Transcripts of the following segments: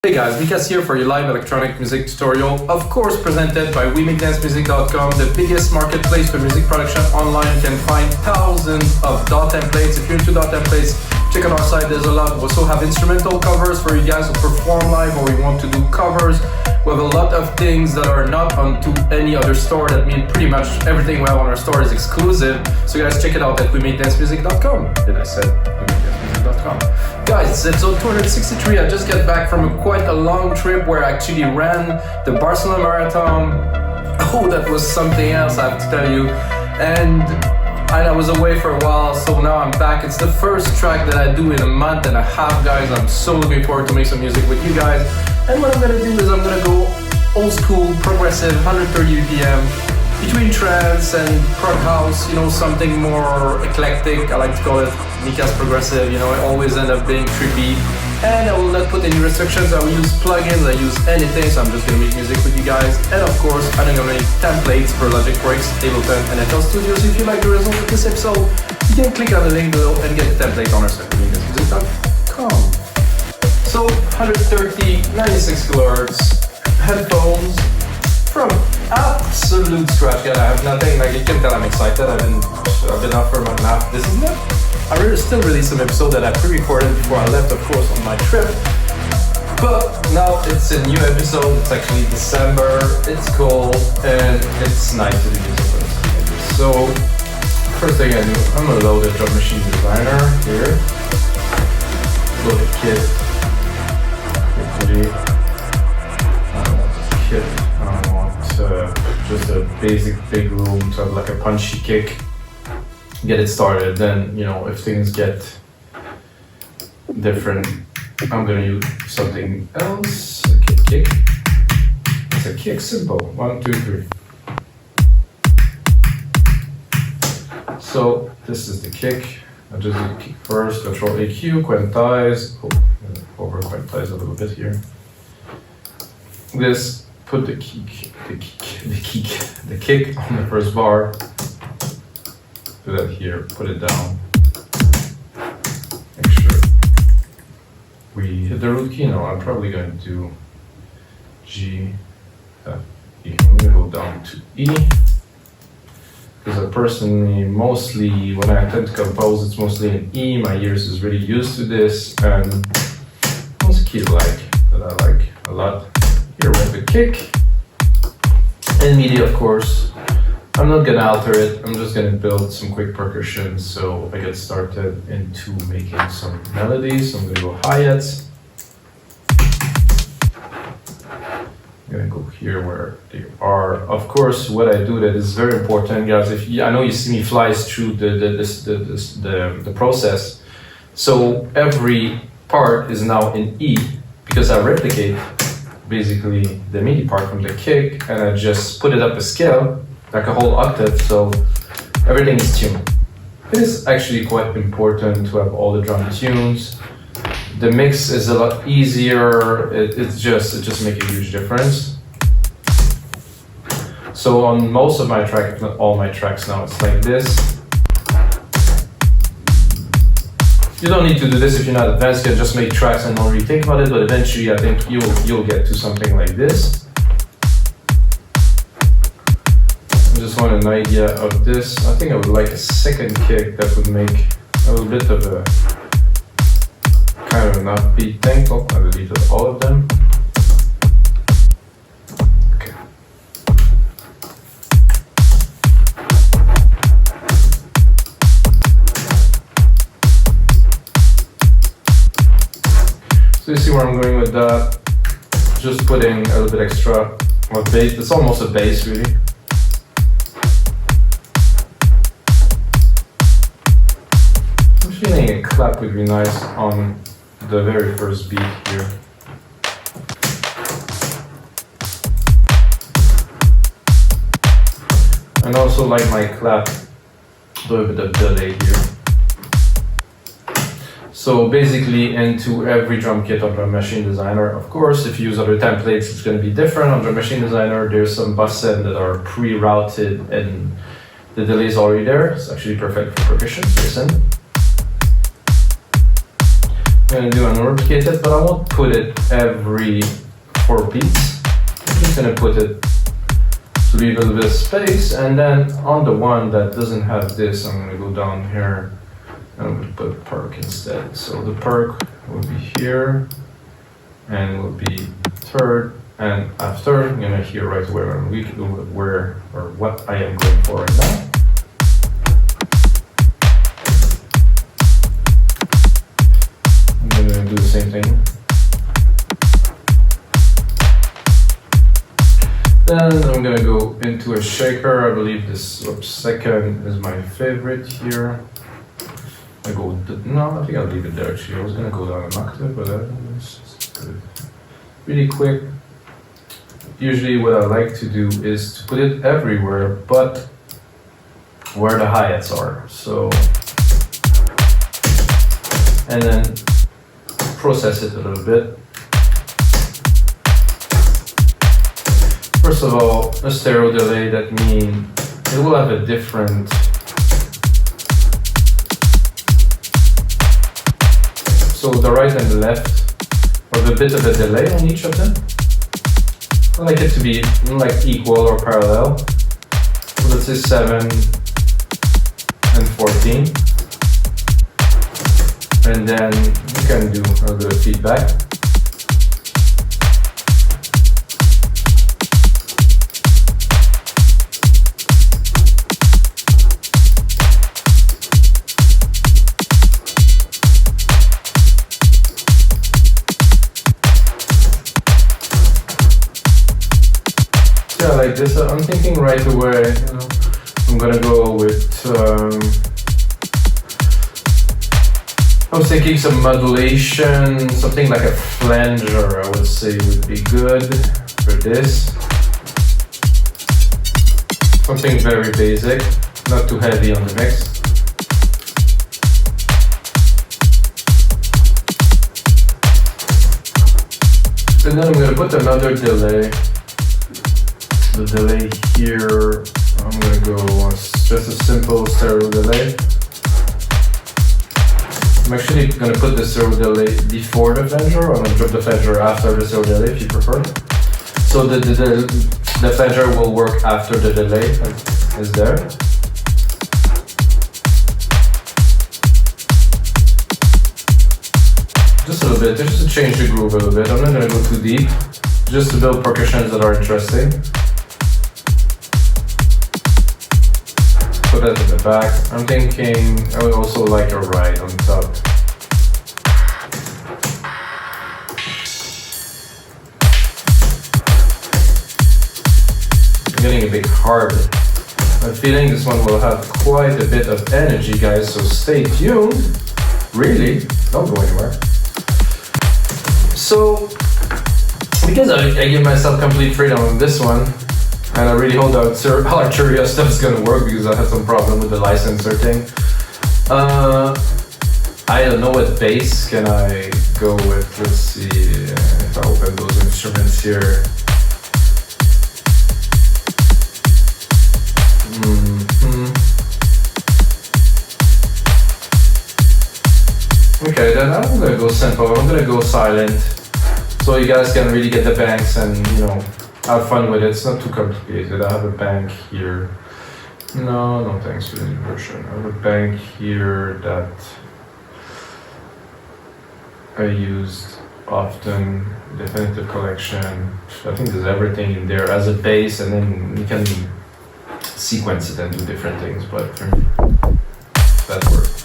Hey guys, Nikas here for your live electronic music tutorial, of course presented by WeMakeDanceMusic.com, the biggest marketplace for music production online. You can find thousands of DAW templates. If you're into DAW templates, check out our site, there's a lot. We also have instrumental covers for you guys who perform live or you want to do covers. We have a lot of things that are not onto any other store. That means pretty much everything we have on our store is exclusive. So guys, check it out at WeMakeDanceMusic.com. Did I say WeMakeDanceMusic.com? Guys, it's episode 263. I just got back from quite a long trip where I actually ran the Barcelona Marathon. Oh, that was something else, I have to tell you. And I was away for a while, so now I'm back. It's the first track that I do in a month and a half, guys. I'm so looking forward to make some music with you guys. And what I'm gonna do is I'm gonna go old school, progressive, 130 BPM, between trance and prog house, you know, something more eclectic. I like to call it Nikas progressive, you know, I always end up being trippy. And I will not put any restrictions, I will use plugins, I use anything, so I'm just gonna make music with you guys. And of course, I'm gonna make templates for Logic Breaks, Ableton, and FL Studios. If you like the result of this episode, you can click on the link below and get the template on our site, nikasmusic.com. So, 130, 96 kilohertz, headphones, from absolute scratch. I have nothing, like you can tell I'm excited. I've been up for a month and a half. This is it. I still released some episode that I pre-recorded before I left, of course, on my trip. But now it's a new episode. It's actually December. It's cold and it's nice to do this. So first thing I do, I'm gonna load the drum machine designer here. Load the kit. Quickly. I don't want the kit. I don't want just a basic big room to have like a punchy kick. Get it started, then, you know, if things get different, I'm gonna use something else. Okay, kick. It's a kick, simple. 1, 2, 3. So this is the kick. I just do the kick first. Control AQ, quantize. Oh, over quantize a little bit here. This, put the kick on the first bar. Do that here, put it down. Make sure we hit the root key. No, I'm probably going to do G, F, E. I'm going to go down to E. Because I personally, mostly, when I tend to compose, it's mostly in E. My ears is really used to this. And what's a key that I like a lot? Here we have the kick. And MIDI, of course. I'm not gonna alter it, I'm just gonna build some quick percussion so I get started into making some melodies. So I'm gonna go hi-hats. I'm gonna go here where they are. Of course, what I do that is very important, guys. I know you see me flies through the process. So every part is now in E because I replicate basically the MIDI part from the kick and I just put it up a scale, like a whole octave, so everything is tuned. It is actually quite important to have all the drum tunes. The mix is a lot easier. It just makes a huge difference. So on most of my tracks, if not all my tracks now, it's like this. You don't need to do this if you're not advanced. You can just make tracks and don't really think about it. But eventually, I think you'll get to something like this. I just want an idea of this. I think I would like a second kick that would make a little bit of a kind of an upbeat thing. Oh, I deleted all of them. Okay. So you see where I'm going with that. Just putting a little bit extra of bass. It's almost a bass, really. Feeling a clap would be nice on the very first beat here. And also like my clap, a little bit of delay here. So basically into every drum kit on Drum Machine Designer, of course, if you use other templates, it's going to be different. On Drum Machine Designer, there's some bus send that are pre-routed and the delay is already there. It's actually perfect for percussion, so listen. gonna do unreplicated, but I won't put it every 4 beats. I'm just gonna put it to leave a little bit of space, and then on the one that doesn't have this, I'm gonna go down here and I'm gonna put a perc instead. So the perc will be here and will be third, and after I'm gonna hear right where or what I am going for right now. I'm gonna do the same thing. Then I'm gonna go into a shaker. I believe this second is my favorite here. I think I'll leave it there actually. I was gonna go down an octave, but it's good. Really quick. Usually what I like to do is to put it everywhere, but where the hi-hats are. So, and then process it a little bit. First of all, a stereo delay, that means it will have a different so the right and the left have a bit of a delay on each of them. I like it to be like equal or parallel. So let's say 7 and 14. And then you can do a little bit of feedback. Like this, I'm thinking right away, I'm gonna go with, I was thinking some modulation, something like a flanger, I would say would be good for this. Something very basic, not too heavy on the mix. And then I'm gonna put another delay. The delay here, I'm gonna go just a simple stereo delay. I'm actually gonna put the stereo delay before the flanger, or I'm gonna drop the flanger after the stereo delay if you prefer. So the flanger will work after the delay is there. Just a little bit, just to change the groove a little bit. I'm not gonna go too deep, just to build percussions that are interesting. Put that in the back. I'm thinking I would also like a ride on top. I'm getting a bit hard. I'm feeling this one will have quite a bit of energy, guys, so stay tuned. Really, don't go anywhere. So, because I give myself complete freedom on this one, and I really hope that Arturia stuff is gonna work because I had some problem with the licenser thing. I don't know what bass can I go with. Let's see if I open those instruments here. Okay, then I'm gonna go simple. I'm gonna go silent, so you guys can really get the bangs and have fun with it. It's not too complicated. I have a bank here. No thanks for the inversion. I have a bank here that I used often. Definitive collection. I think there's everything in there as a base, and then you can sequence it and do different things. But for me, that works.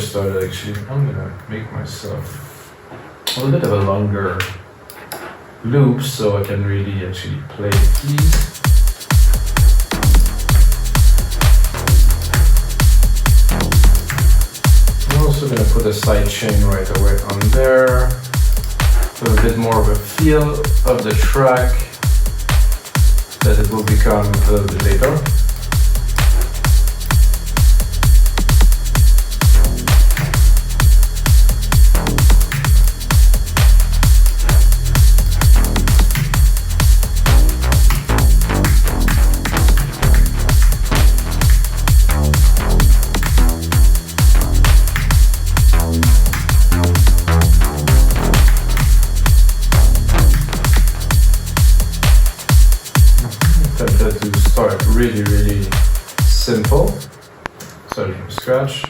started actually, I'm gonna make myself a little bit of a longer loop so I can really actually play the keys. I'm also gonna put a sidechain right away on there. So a bit more of a feel of the track that it will become a little bit later. Really simple, starting from scratch.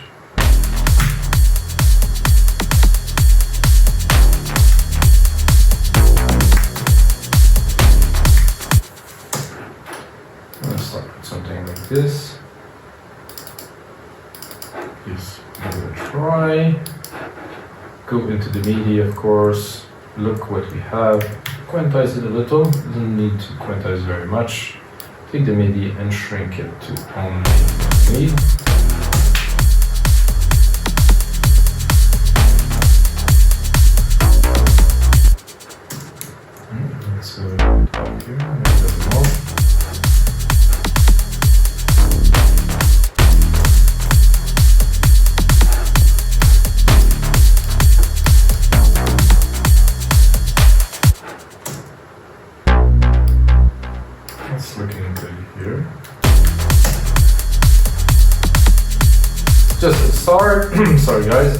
Let's start with something like this. Please give it a try. Go into the MIDI, of course. Look what we have. Quantize it a little. Doesn't need to quantize very much. Take the MIDI and shrink it to only MIDI. Let's go up here, a bit more. Looking good here. Just a start. Sorry guys.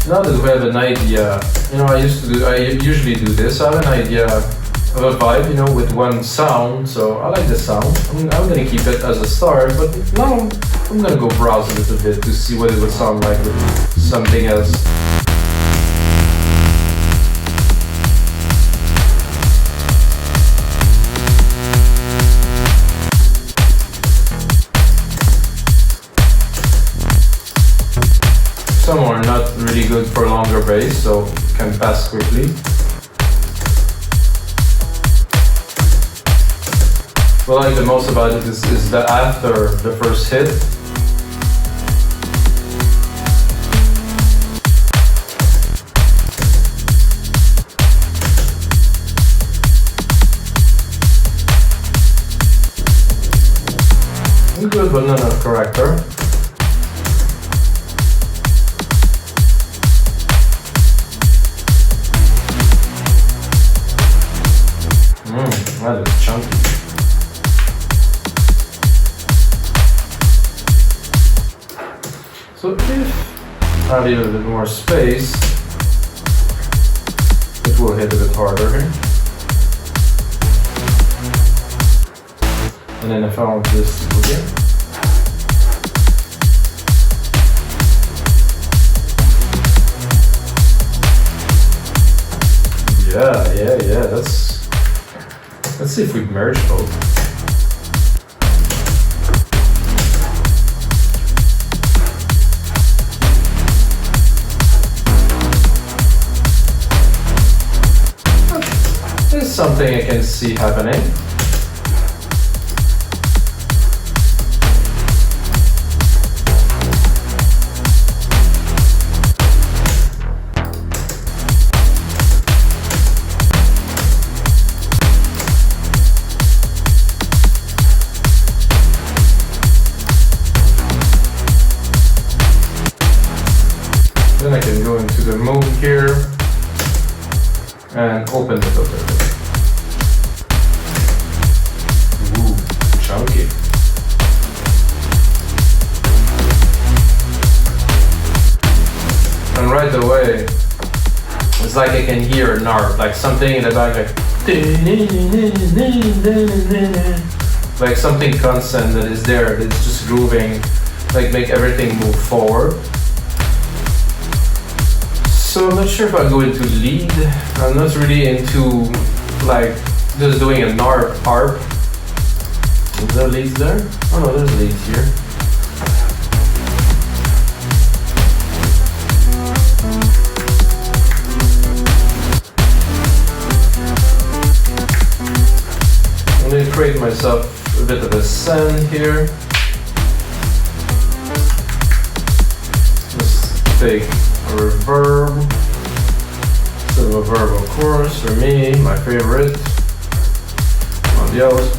Now that we have an idea, I usually do this. I have an idea of a vibe, with one sound. So I like the sound. I'm gonna keep it as a start, but now I'm gonna go browse a little bit to see what it would sound like with something else. Some are not really good for longer bass, so can pass quickly. What I like the most about it is that after the first hit, good but not enough character. That is chunky. So if I have a little bit more space, it will hit a bit harder here. And then if I want this to go here. Yeah, let's see if we merge both. This is something I can see happening. Then I can go into the mode here and open the filter. Ooh, chunky. And right away, it's like I can hear an art, like something in the back, like something constant that is there, that's just grooving, like make everything move forward. So I'm not sure if I go into lead. I'm not really into like Just doing an harp. Is there leads there? Oh no, there's leads here. I'm going to create myself a bit of a send here. Just take a reverb. So a reverb, of course, for me, my favorite. Adios.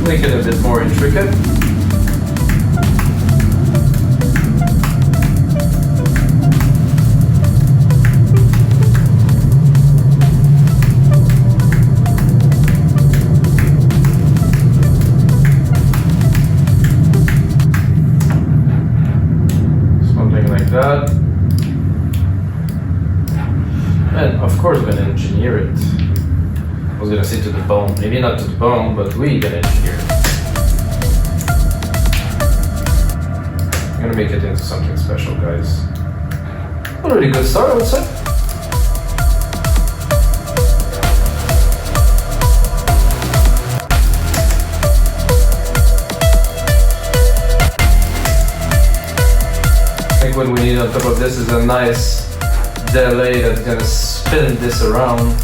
Make it a bit more intricate. Something like that. And of course, we're going to engineer it. I was gonna say to the bone, maybe not to the bone, but we gonna engineer it. I'm gonna make it into something special, guys. A really good start, I would say. I think what we need on top of this is a nice delay that's gonna spin this around.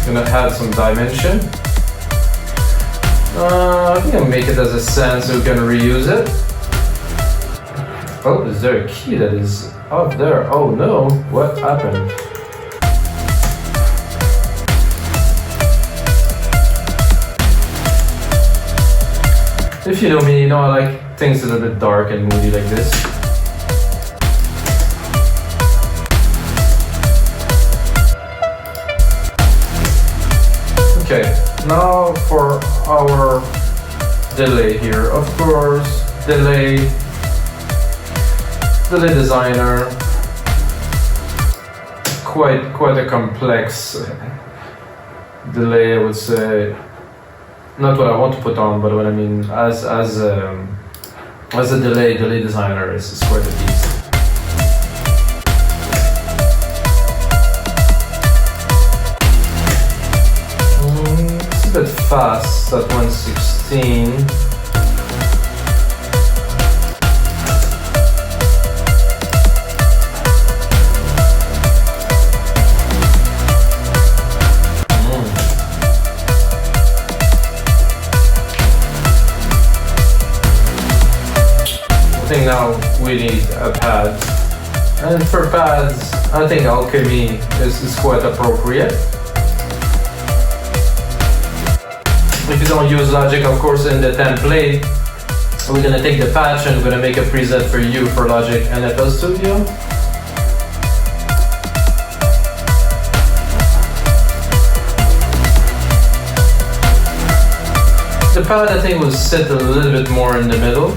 Gonna add some dimension. I think I'll make it as a send so we can reuse it. Oh, is there a key that is up there? Oh no, what happened? If you know me, you know I like things that are a bit dark and moody like this. Okay, now for our delay here. Of course, delay designer. Quite a complex delay, I would say. Not what I want to put on, but what I mean as a delay designer is quite a beast. It's a bit fast at 116. Now we need a pad, and for pads I think Alchemy is quite appropriate. If you don't use Logic, of course, in the template we're gonna take the patch and we're gonna make a preset for you for Logic and FL Studio. The pad I think will sit a little bit more in the middle.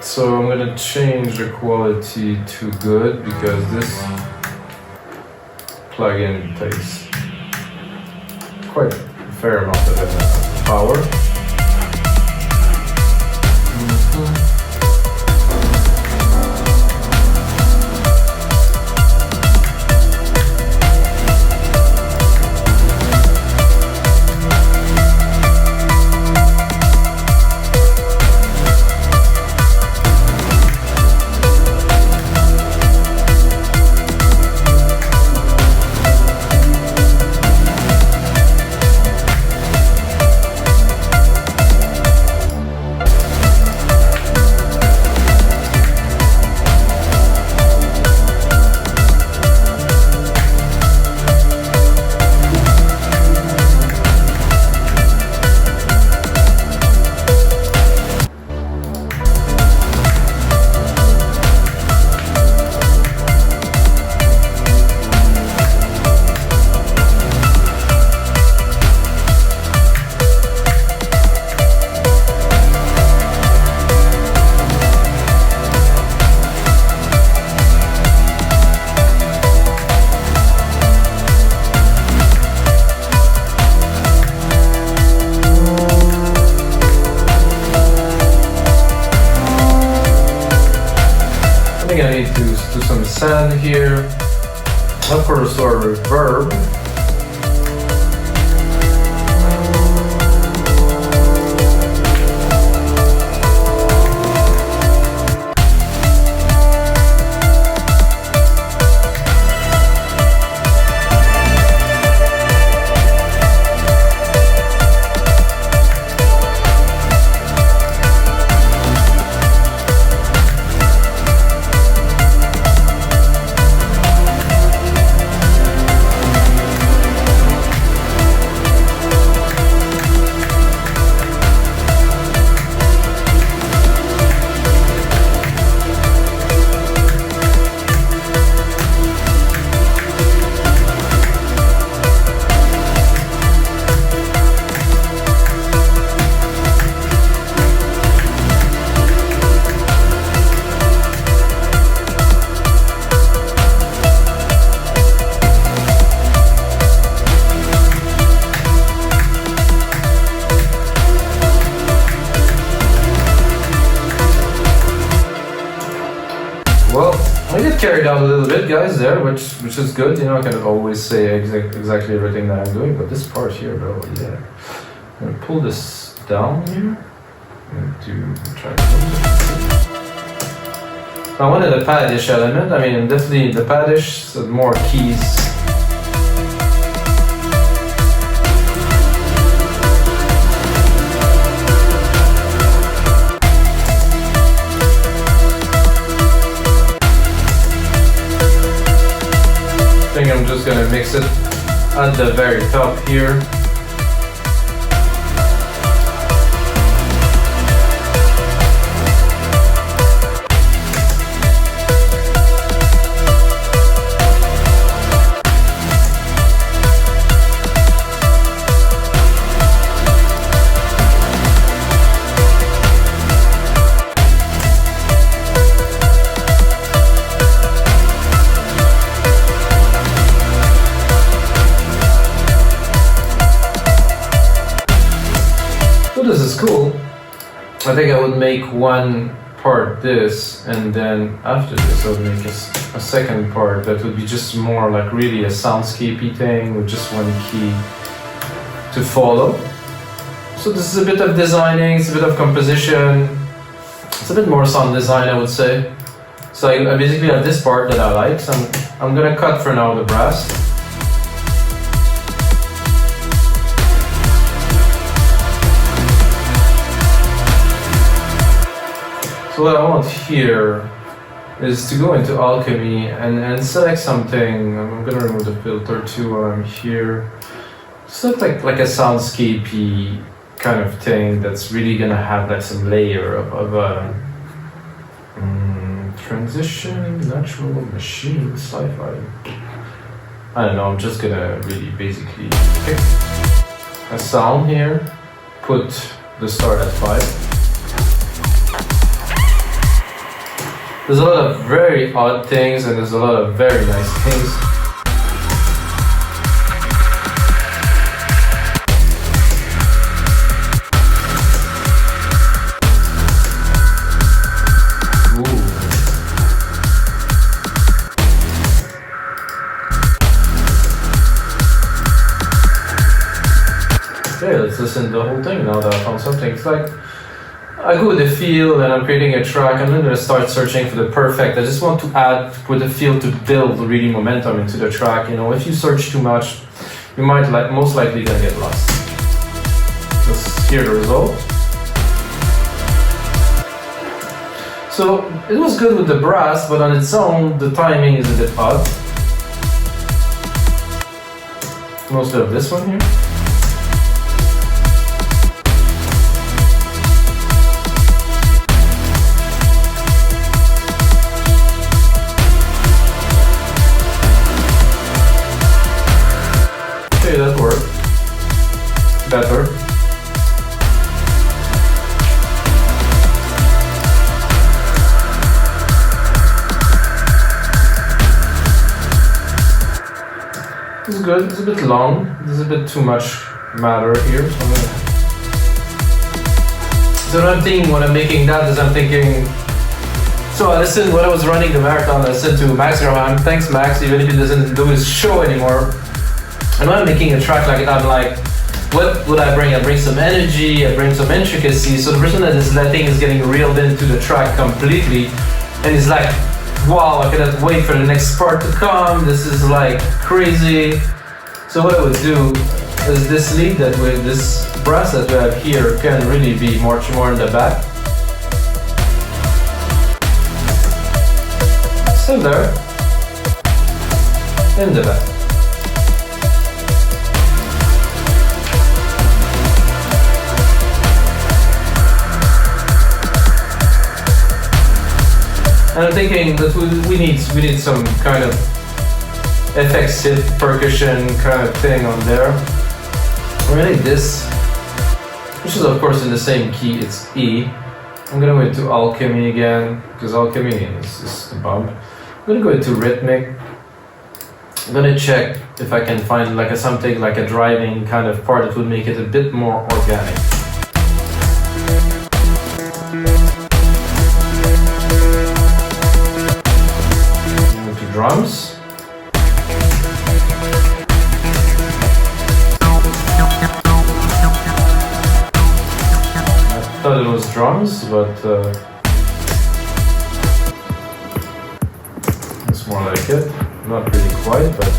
So I'm gonna change the quality to good because this plugin takes quite a fair amount of power. I think I need to do some sand here. Of course, our reverb. Carried out a little bit, guys, there, which is good. You know, I can always say exactly everything that I'm doing, but this part here, though, yeah. I'm gonna pull this down here and try to. I wanted a padish element. I mean, definitely the padish, so more keys. I'm just gonna mix it at the very top here. This is cool. I think I would make one part this, and then after this I would make a second part that would be just more like really a soundscapey thing with just one key to follow. So this is a bit of designing, it's a bit of composition, it's a bit more sound design, I would say. So I basically have this part that I like, so I'm gonna cut for now the brass. So what I want here is to go into Alchemy and select something. I'm gonna remove the filter too while I'm here. Just like a soundscapey kind of thing that's really gonna have like some layer of transition, natural, machine, sci-fi. I don't know, I'm just gonna really basically pick a sound here, put the start at 5. There's a lot of very odd things and there's a lot of very nice things. Ooh. Okay, let's listen to the whole thing now that I found something. It's like I go with the feel and I'm creating a track. I'm not going to start searching for the perfect. I just want to add with the feel to build really momentum into the track. You know, if you search too much, you might most likely gonna get lost. Let's hear the result. So it was good with the brass, but on its own, the timing is a bit odd. Mostly of this one here. Okay, that worked. Better. It's good, it's a bit long, there's a bit too much matter here. So what I'm thinking when I'm making that is I'm thinking So I listened, when I was running the marathon, I listened to Max Graham. Thanks Max, even if he doesn't do his show anymore. And when I'm making a track like that, I'm like, what would I bring? I bring some energy, I bring some intricacy. So the person that is letting is getting reeled into the track completely. And he's like, wow, I cannot wait for the next part to come. This is like crazy. So what I would do is this lead that with this brass that we have here can really be much more in the back. Still there, in the back. And I'm thinking that we need some kind of FX hit percussion kind of thing on there. Really this, which is of course in the same key, it's E. I'm gonna go into Alchemy again, because Alchemy is the bump. I'm gonna go into rhythmic. I'm gonna check if I can find like something like a driving kind of part that would make it a bit more organic. Into drums. I thought it was drums, but it's more like it. Not really quite, but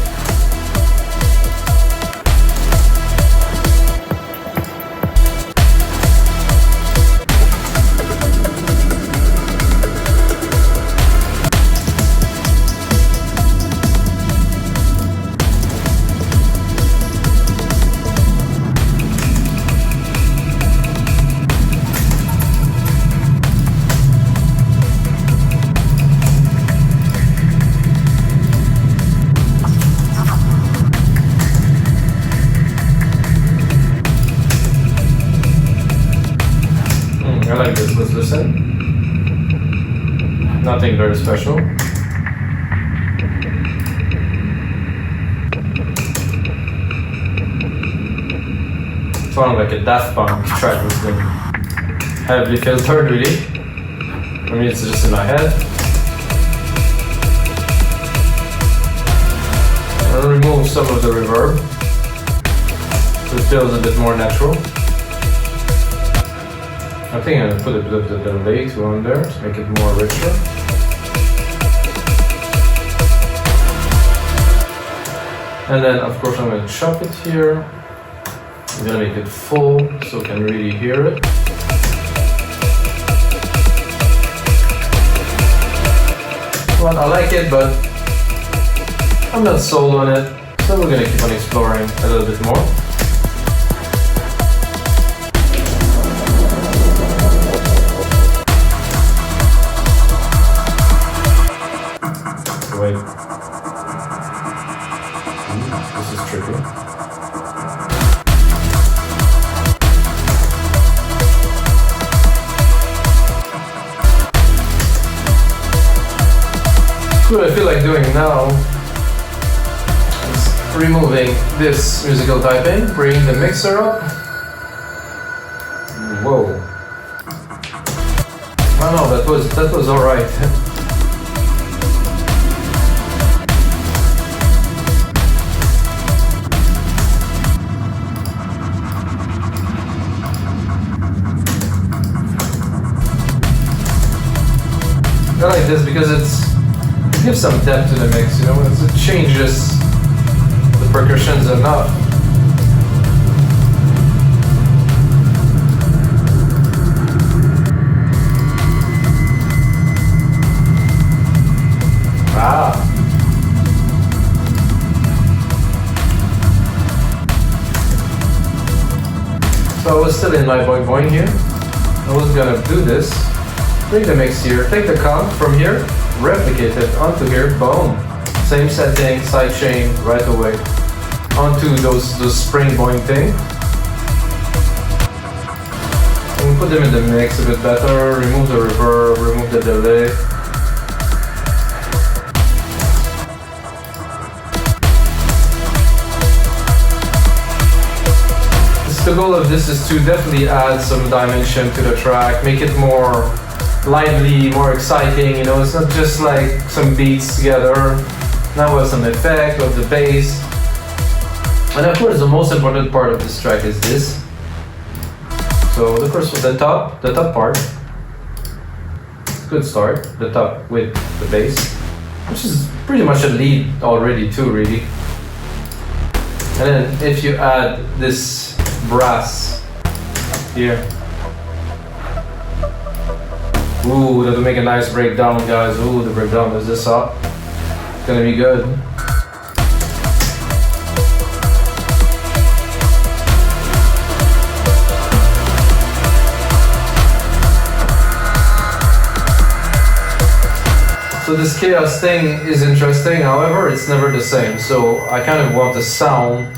I like this. Let's listen. Nothing very special. Sounded like a Daft Punk track was been heavily filtered, really. I mean, it's just in my head. I'll remove some of the reverb, so it feels a bit more natural. I think I'm going to put a bit of the delay too on there to make it more richer. And then of course I'm going to chop it here. I'm going to make it full so you can really hear it. Well, I like it, but I'm not sold on it, so we're going to keep on exploring a little bit more. Wait. This is tricky. What I feel like doing now is removing this musical typing, bringing the mixer up. Whoa. Oh no, that was alright. I like this because it gives some depth to the mix, you know, it changes the percussions enough. Ah. So I was still in my boing boing here. I was gonna do this. Bring the mix here, take the comp from here, replicate it onto here, boom. Same setting, sidechain right away. Onto those spring boing thing. And put them in the mix a bit better, remove the reverb, remove the delay. The goal of this is to definitely add some dimension to the track, make it more lively, more exciting, you know, it's not just like some beats together. Now with some effect of the bass. And of course the most important part of this track is this. So the first, the top part. Good start, the top with the bass, which is pretty much a lead already too, really. And then if you add this brass here, ooh, that'll make a nice breakdown, guys. Ooh, the breakdown is this up. It's gonna be good. So this chaos thing is interesting, however, it's never the same. So I kind of want the sound,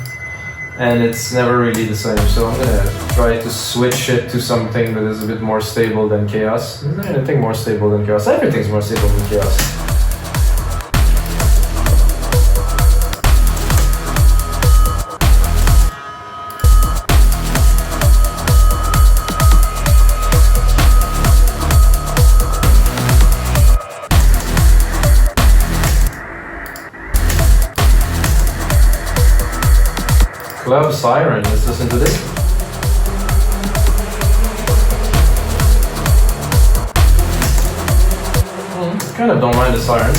and it's never really the same. So I'm gonna try to switch it to something that is a bit more stable than chaos. Is there anything more stable than chaos? Everything's more stable than chaos. Club Siren, let's listen to this. Kind of don't mind the siren.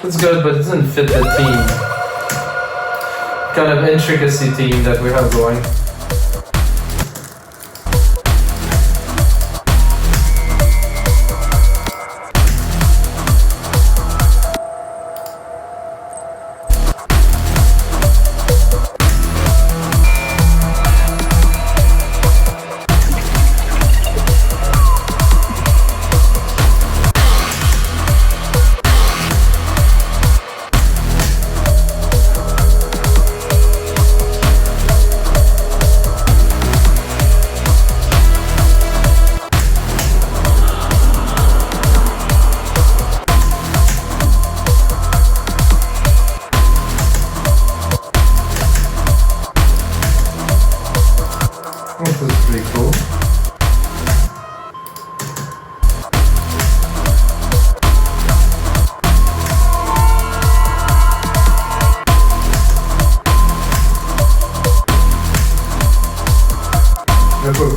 It's good, but it doesn't fit the theme. Kind of intricacy theme that we have going. This is pretty cool.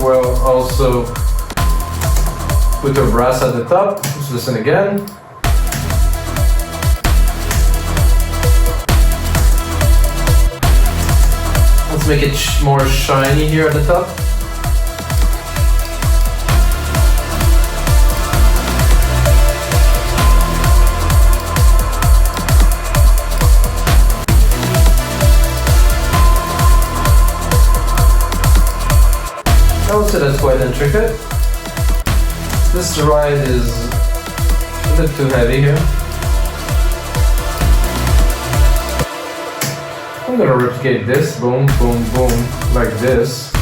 We'll also put our brass at the top. Let's listen again. Let's make it more shiny here at the top. I would say that's quite intricate. This ride is a bit too heavy here. I'm gonna replicate this, boom, boom, boom, like this.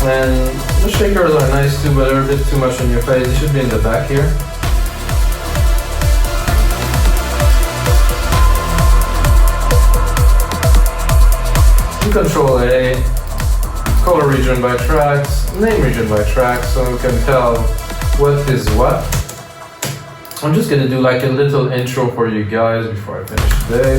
And the shakers are nice too, but they're a bit too much on your face. They should be in the back here. Control A, color region by tracks, name region by tracks, so we can tell what is what. I'm just gonna do like a little intro for you guys before I finish today.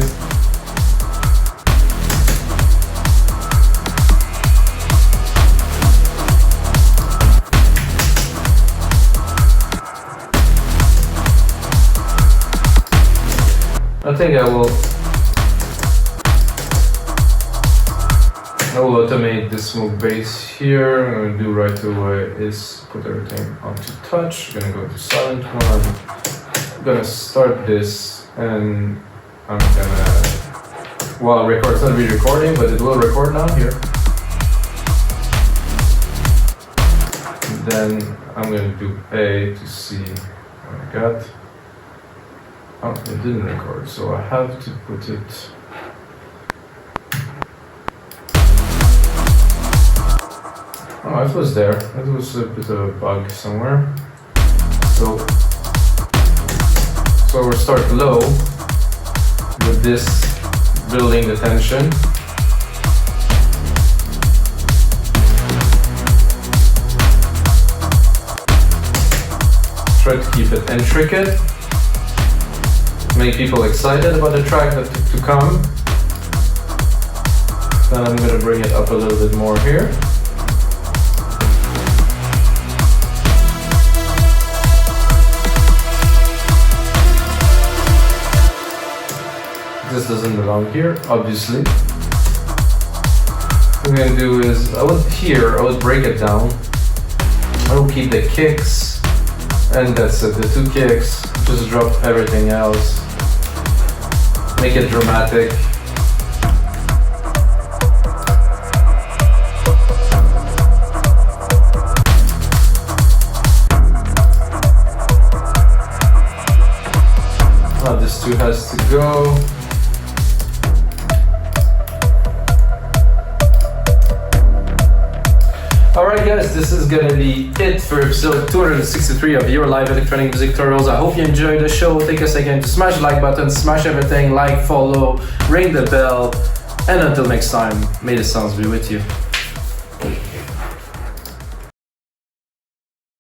I think I will automate the smoke bass here. I'm going to do right away is put everything onto touch. I'm going to go to silent one. I'm going to start this and I'm going to, while it records, it's not really recording, but it will record now here. And then I'm going to do A to see what I got. Oh, it didn't record, so I have to put it. Oh, it was there. It was a bit of a bug somewhere. So we'll start low with this, building the tension. Try to keep it intricate. Make people excited about the track to come. Then I'm gonna bring it up a little bit more here. This doesn't belong here, obviously. What I'm gonna do is, I would break it down. I will keep the kicks, and that's it, the 2 kicks. Just drop everything else. Make it dramatic. Now this 2 has to go. Alright guys, this is gonna be it for episode 263 of your live electronic music tutorials. I hope you enjoyed the show. Take a second to smash the like button, smash everything, like, follow, ring the bell, and until next time, may the sounds be with you.